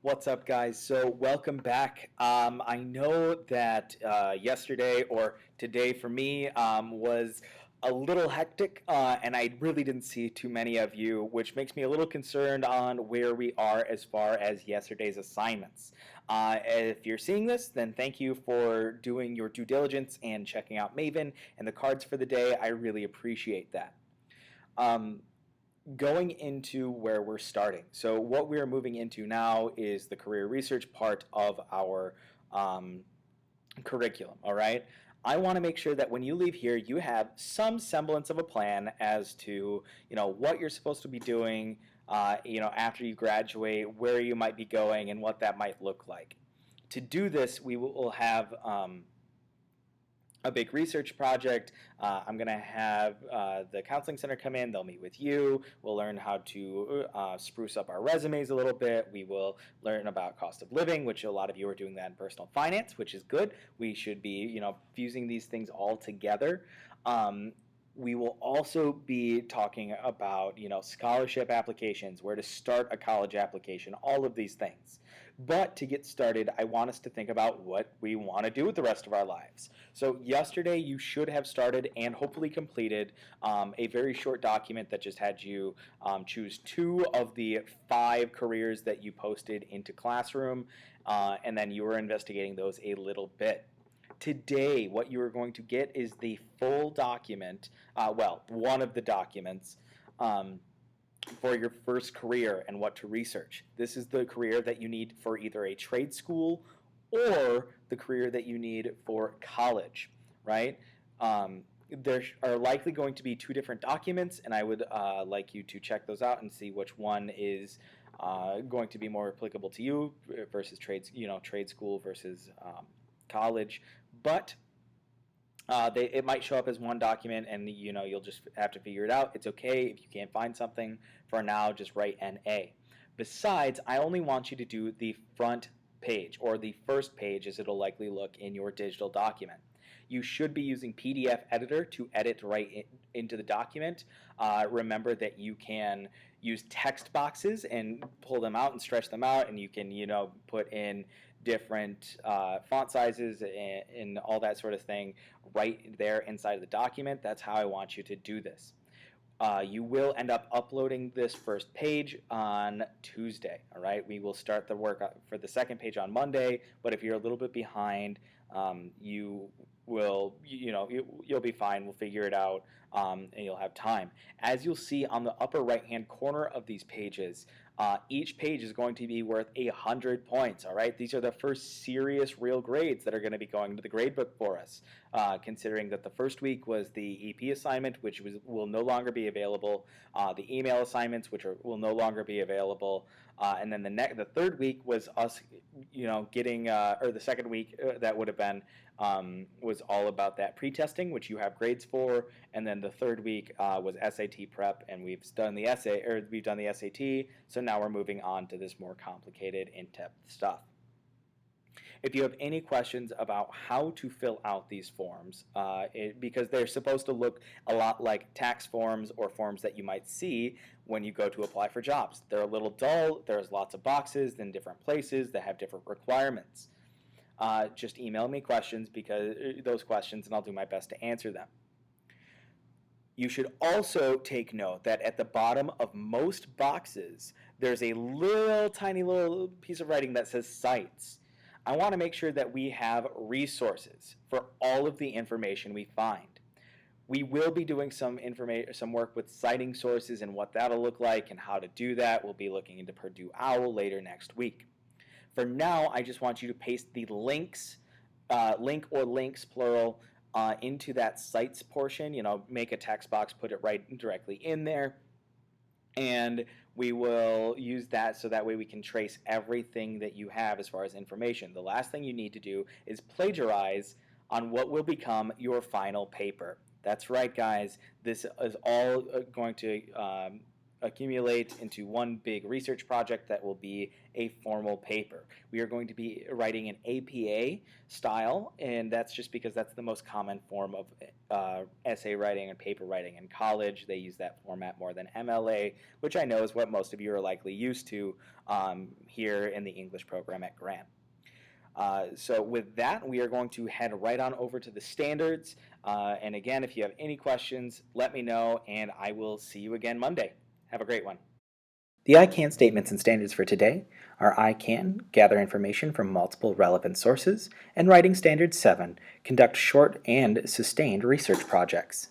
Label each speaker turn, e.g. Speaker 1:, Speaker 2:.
Speaker 1: What's up, guys? So, welcome back. I know that yesterday or today for me was a little hectic, and I really didn't see too many of you, which makes me a little concerned on where we are as far as yesterday's assignments. If you're seeing this, then thank you for doing your due diligence and checking out Maven and the cards for the day. I really appreciate that. Um, Going into where we're starting. So what we're moving into now is the career research part of our curriculum. All right. I want to make sure that when you leave here, you have some semblance of a plan as to what you're supposed to be doing. After you graduate, where you might be going, and what that might look like. To do this, we will have a big research project. I'm going to have the counseling center come in. They'll meet with you. We'll learn how to spruce up our resumes a little bit. We will learn about cost of living, which a lot of you are doing that in personal finance, which is good. We should be, fusing these things all together. We will also be talking about, scholarship applications, where to start a college application, all of these things. But to get started, I want us to think about what we want to do with the rest of our lives. So yesterday, you should have started and hopefully completed a very short document that just had you choose 2 of the 5 careers that you posted into Classroom, and then you were investigating those a little bit. Today, what you are going to get is the full document, one of the documents for your first career and what to research. This is the career that you need for either a trade school or the career that you need for college, right? There are likely going to be 2 different documents, and I would like you to check those out and see which one is going to be more applicable to you versus trade school versus college. But it might show up as one document, and you'll just have to figure it out. It's okay if you can't find something. For now, just write NA. Besides, I only want you to do the front page, or the first page as it'll likely look in your digital document. You should be using PDF Editor to edit right into the document. Remember that you can use text boxes and pull them out and stretch them out, and you can put in different font sizes and all that sort of thing right there inside of the document. That's how I want you to do this. You will end up uploading this first page on Tuesday. All right, we will start the work for the second page on Monday. But if you're a little bit behind, you will, you'll be fine. We'll figure it out, and you'll have time. As you'll see on the upper right-hand corner of these pages, each page is going to be worth 100 points. All right, these are the first serious, real grades that are going to be going to the gradebook for us. Considering that the first week was the EP assignment, which will no longer be available, the email assignments, which will no longer be available, and then the third week was us, getting, or the second week that would have been was all about that pre-testing, which you have grades for, and then the third week was SAT prep, and we've done the SAT, so now we're moving on to this more complicated, in-depth stuff. If you have any questions about how to fill out these forms, because they're supposed to look a lot like tax forms or forms that you might see when you go to apply for jobs. They're a little dull. There's lots of boxes in different places that have different requirements. Just email me questions, because those questions, and I'll do my best to answer them. You should also take note that at the bottom of most boxes, there's a tiny little piece of writing that says cites. I want to make sure that we have resources for all of the information we find. We will be doing some work with citing sources and what that'll look like and how to do that. We'll be looking into Purdue OWL later next week. For now, I just want you to paste the links, link or links plural, into that cites portion. Make a text box, put it right directly in there, and we will use that so that way we can trace everything that you have as far as information. The last thing you need to do is plagiarize on what will become your final paper. That's right, guys. This is all going to accumulate into one big research project that will be a formal paper. We are going to be writing an APA style, and that's just because that's the most common form of essay writing and paper writing in college. They use that format more than MLA, which I know is what most of you are likely used to here in the English program at Grant. So with that, we are going to head right on over to the standards. And again, if you have any questions, let me know, and I will see you again Monday. Have a great one. The I CAN statements and standards for today are I CAN, gather information from multiple relevant sources, and Writing Standard 7, conduct short and sustained research projects.